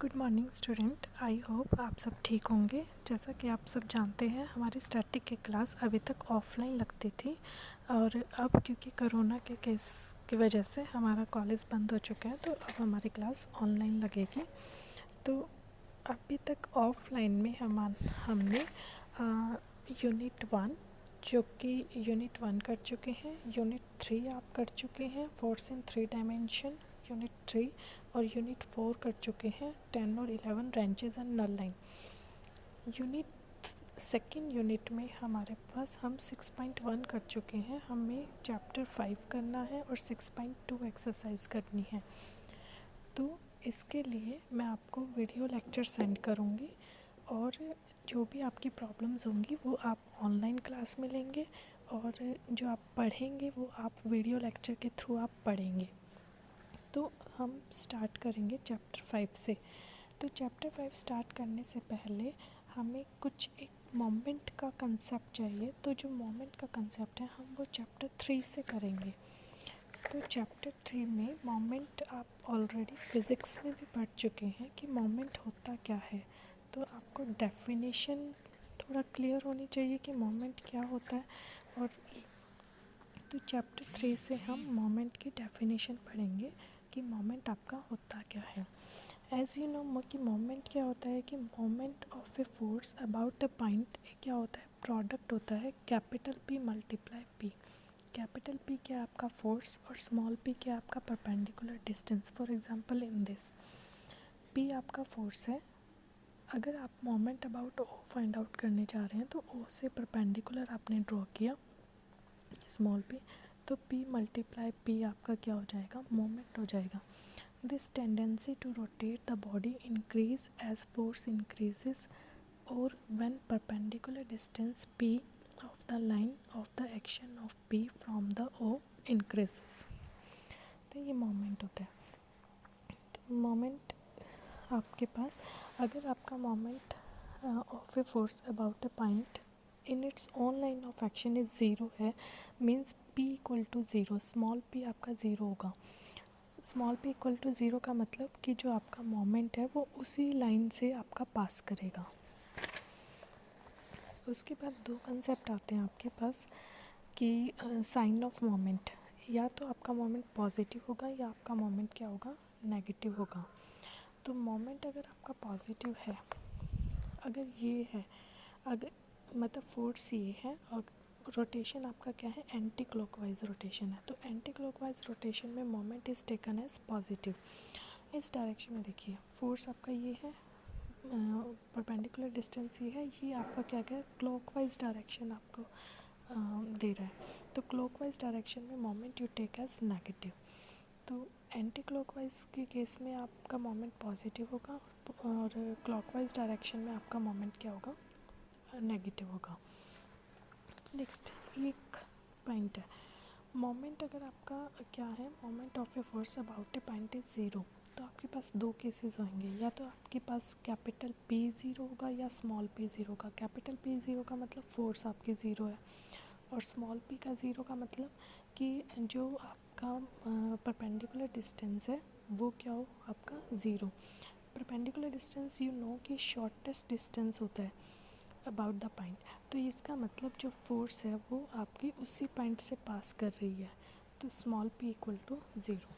Good morning student. I hope आप सब ठीक होंगे। जैसा कि आप सब जानते हैं हमारी स्टैटिक की क्लास अभी तक ऑफलाइन लगती थी और अब क्योंकि कोरोना के केस की वजह से हमारा कॉलेज बंद हो चुका है तो अब हमारी क्लास ऑनलाइन लगेगी। तो अभी तक ऑफलाइन में हमने यूनिट 1 जो कि यूनिट 1 कर चुके हैं, यूनिट 3 आप कर चुके हैं, फोर्स इन 3 डायमेंशन यूनिट 3, और यूनिट 4 कर चुके हैं 10 और 11 wrenches and null line. Second unit में हमारे पास हम 6.1 कर चुके हैं, हमें चैप्टर 5 करना है और 6.2 एक्सरसाइज करनी है। तो इसके लिए मैं आपको वीडियो लेक्चर सेंड करूँगी और जो भी आपकी प्रॉब्लम्स होंगी वो आप ऑनलाइन क्लास में लेंगे और जो आप पढ़ेंगे वो आप वीडियो लेक्चर के थ्रू आप पढ़ेंगे। तो हम स्टार्ट करेंगे चैप्टर 5 से। तो चैप्टर 5 स्टार्ट करने से पहले हमें कुछ एक मोमेंट का कंसेप्ट चाहिए। तो जो मोमेंट का कंसेप्ट है हम वो चैप्टर 3 से करेंगे। तो चैप्टर 3 में मोमेंट आप ऑलरेडी फिज़िक्स में भी पढ़ चुके हैं कि मोमेंट होता क्या है। तो आपको डेफिनेशन थोड़ा क्लियर होनी चाहिए कि मोमेंट क्या होता है। और तो चैप्टर 3 से हम मोमेंट की डेफिनेशन पढ़ेंगे कि मोमेंट आपका होता क्या है। एज़ यू नो कि मोमेंट क्या होता है कि moment of a force about a point क्या होता है, प्रोडक्ट होता है capital P multiply P। Capital P क्या है आपका फोर्स और स्मॉल p क्या है आपका perpendicular distance. For example in this P आपका फोर्स है। अगर आप moment about O find out करने जा रहे हैं तो O से परपेंडिकुलर आपने ड्रॉ किया स्मॉल p, तो P मल्टीप्लाई P आपका क्या हो जाएगा, मोमेंट हो जाएगा। This tendency to rotate the body increase as force increases or when perpendicular distance P of the line of the action of P from the O increases। तो ये moment होता है। तो मोमेंट आपके पास अगर आपका moment of a force about a point in its own line of action is zero है, means P equal to zero, small p आपका ज़ीरो होगा। Small p equal to zero का मतलब कि जो आपका मोमेंट है वो उसी लाइन से आपका पास करेगा। उसके बाद दो कंसेप्ट आते हैं आपके पास कि साइन ऑफ मोमेंट, या तो आपका मोमेंट पॉजिटिव होगा या आपका मोमेंट क्या होगा, नेगेटिव होगा। तो मोमेंट अगर आपका पॉजिटिव है, अगर ये है, अगर मतलब फोर्स ये है और रोटेशन आपका क्या है, एंटी क्लॉकवाइज रोटेशन है, तो एंटी क्लॉकवाइज रोटेशन में moment is taken as positive. इस डायरेक्शन में देखिए फोर्स आपका ये है, परपेंडिकुलर डिस्टेंस ये आपका क्या क्या क्लॉकवाइज डायरेक्शन आपको दे रहा है। तो क्लॉकवाइज डायरेक्शन में moment you take as negative. तो एंटी क्लॉकवाइज के केस में आपका मोमेंट पॉजिटिव होगा और क्लॉकवाइज डायरेक्शन में आपका मोमेंट क्या होगा, नेगेटिव होगा। नेक्स्ट एक पॉइंट है, मोमेंट अगर आपका क्या है, moment of a force about a point is zero, तो आपके पास दो केसेस होंगे, या तो आपके पास कैपिटल P ज़ीरो होगा या स्मॉल p ज़ीरो होगा। कैपिटल P ज़ीरो का मतलब फोर्स आपकी ज़ीरो है और स्मॉल p का ज़ीरो का मतलब कि जो आपका परपेंडिकुलर डिस्टेंस है वो क्या हो, आपका zero. Perpendicular distance you know कि शॉर्टेस्ट डिस्टेंस होता है अबाउट द पॉइंट, तो इसका मतलब जो फोर्स है वो आपकी उसी पॉइंट से पास कर रही है, तो small p equal to zero.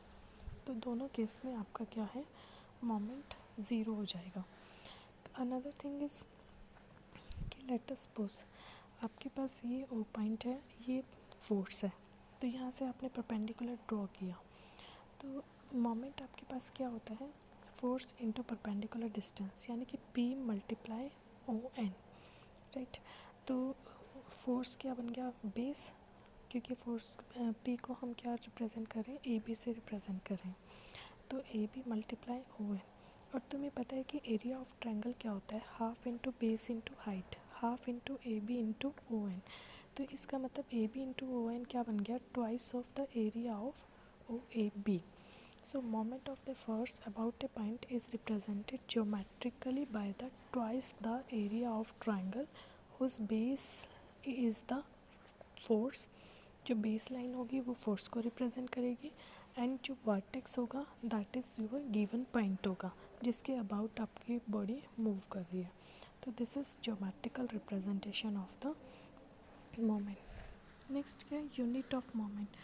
तो दोनों केस में आपका क्या है, मोमेंट ज़ीरो हो जाएगा। अनदर थिंग इज़ कि लेट अस सपोज आपके पास ये ओ पॉइंट है, ये फोर्स है, तो यहाँ से आपने परपेंडिकुलर ड्रॉ किया, तो मोमेंट आपके पास क्या होता है, फोर्स इनटू परपेंडिकुलर डिस्टेंस, यानी कि P मल्टीप्लाई ON, राइट। तो फोर्स क्या बन गया, बेस, क्योंकि फोर्स P को हम क्या रिप्रेजेंट करें, AB से रिप्रेजेंट करें, तो AB मल्टीप्लाई ON। और तुम्हें पता है कि एरिया ऑफ ट्रायंगल क्या होता है, half into base into height, half into AB into ON। तो इसका मतलब AB इंटू ON क्या बन गया, twice of the area of OAB। So moment of the force about a point is represented geometrically by the twice the area of triangle whose base is the force। जो base line होगी वो force को represent करेगी and जो vertex होगा that is your given point होगा जिसके about आपकी बॉडी मूव कर रही है. तो this is geometrical representation of the moment. Next क्या है, यूनिट ऑफ मोमेंट.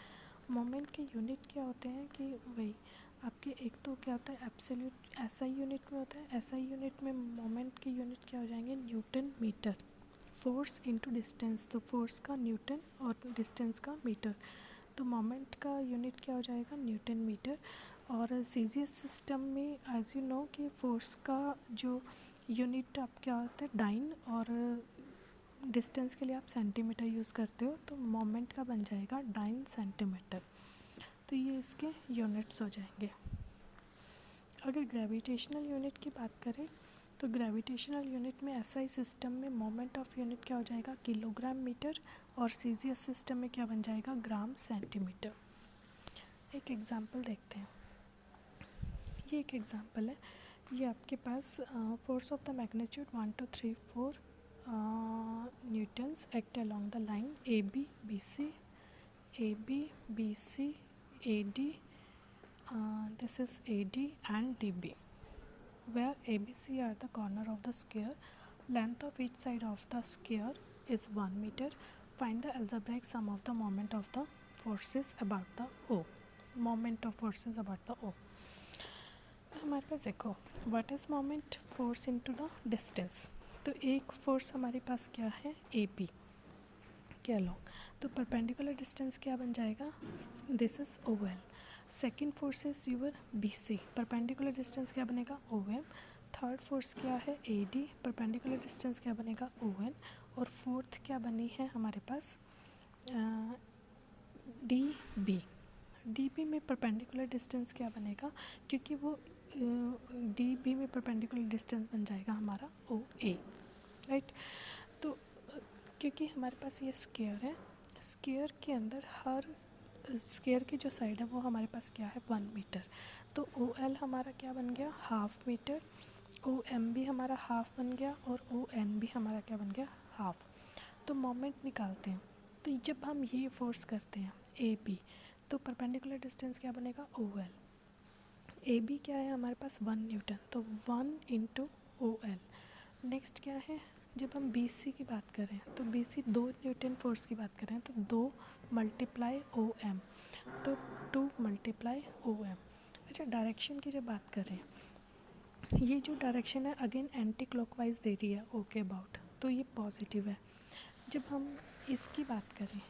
मोमेंट के यूनिट क्या होते हैं कि वही आपके एक तो क्या होता है एब्सोल्यूट एसआई यूनिट में होता है. एसआई यूनिट में मोमेंट के यूनिट क्या हो जाएंगे, newton metre. Force into distance, तो फोर्स का न्यूटन और डिस्टेंस का मीटर. तो मोमेंट का यूनिट क्या हो जाएगा, न्यूटन मीटर. और सीजीएस सिस्टम में एज यू नो कि फोर्स का जो यूनिट आप क्या होता है डाइन, और डिस्टेंस के लिए आप सेंटीमीटर यूज़ करते हो, तो मोमेंट का बन जाएगा डाइन सेंटीमीटर. तो ये इसके यूनिट्स हो जाएंगे. अगर ग्रेविटेशनल यूनिट की बात करें तो ग्रेविटेशनल यूनिट में एसआई सिस्टम में मोमेंट ऑफ यूनिट क्या हो जाएगा, किलोग्राम मीटर. और सीजीएस सिस्टम में क्या बन जाएगा, ग्राम सेंटीमीटर. एक एग्जांपल देखते हैं. ये एक एग्जांपल है. ये आपके पास force of the magnitude 1 2 3 4 newtons act along the line A B B C A D. This is AD and DB, where ABC are the corner of the square. Length of each side of the square is 1 meter. Find the algebraic sum of the moment of the forces about the O. Moment of forces about the O. हमारे पास देखो what is moment, force into the distance. तो एक force हमारे पास क्या है, AP के along. तो perpendicular distance क्या बन जाएगा, this is OL. Second force is your BC, perpendicular distance क्या बनेगा, OM. थर्ड फोर्स क्या है, AD, परपेंडिकुलर डिस्टेंस क्या बनेगा, ON. और फोर्थ क्या बनी है हमारे पास, DB. DB में परपेंडिकुलर डिस्टेंस क्या बनेगा, क्योंकि वो DB में परपेंडिकुलर डिस्टेंस बन जाएगा हमारा OA, राइट. तो क्योंकि हमारे पास ये स्क्वायर है, स्क्वायर के अंदर हर स्क्वायर की जो साइड है वो हमारे पास क्या है, 1 मीटर. तो OL हमारा क्या बन गया, हाफ मीटर. OM भी हमारा हाफ बन गया और ON भी हमारा क्या बन गया, हाफ. तो मोमेंट निकालते हैं. तो जब हम ये फोर्स करते हैं AB, तो परपेंडिकुलर डिस्टेंस क्या बनेगा, OL. AB क्या है हमारे पास, 1 न्यूटन, तो 1 इंटू OL. नेक्स्ट क्या है, जब हम BC की बात करें तो BC 2 न्यूटन फोर्स की बात करें तो 2 मल्टीप्लाई OM, तो 2 मल्टीप्लाई OM. अच्छा, डायरेक्शन की जब बात करें, ये जो डायरेक्शन है अगेन एंटी क्लॉकवाइज दे रही है O के अबाउट, तो ये पॉजिटिव है. जब हम इसकी बात करें,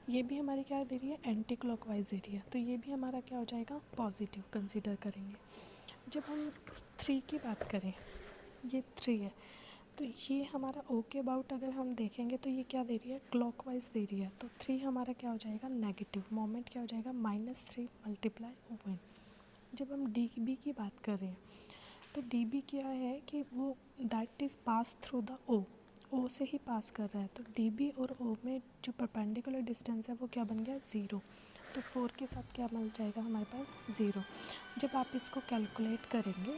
ये भी हमारी क्या दे रही है, एंटी क्लॉकवाइज दे रही है, तो ये भी हमारा क्या हो जाएगा, पॉजिटिव कंसिडर करेंगे. जब हम 3 की बात करें, ये 3 है, तो ये हमारा O के अबाउट अगर हम देखेंगे तो ये क्या दे रही है, क्लॉकवाइज दे रही है, तो 3 हमारा क्या हो जाएगा, नेगेटिव. मोमेंट क्या हो जाएगा, -3 मल्टीप्लाई ON. जब हम DB की बात करें तो DB क्या है कि वो that is pass through the O से ही पास कर रहा है, तो DB और O में जो परपेंडिकुलर डिस्टेंस है वो क्या बन गया, 0. तो 4 के साथ क्या मिल जाएगा हमारे पास, 0. जब आप इसको कैलकुलेट करेंगे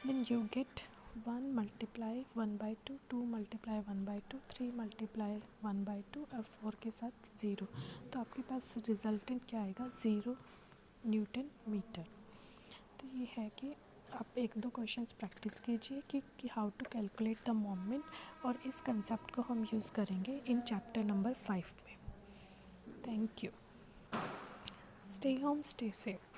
then you get 1 multiply 1/2, 2 multiply 1/2, 3 multiply 1/2 और 4 के साथ 0. तो आपके पास रिजल्टेंट क्या आएगा, 0 न्यूटन मीटर. तो ये है कि आप 1-2 क्वेश्चंस प्रैक्टिस कीजिए कि how to calculate the moment, और इस कंसेप्ट को हम यूज़ करेंगे इन चैप्टर नंबर 5 में. Thank you. Stay home, stay safe.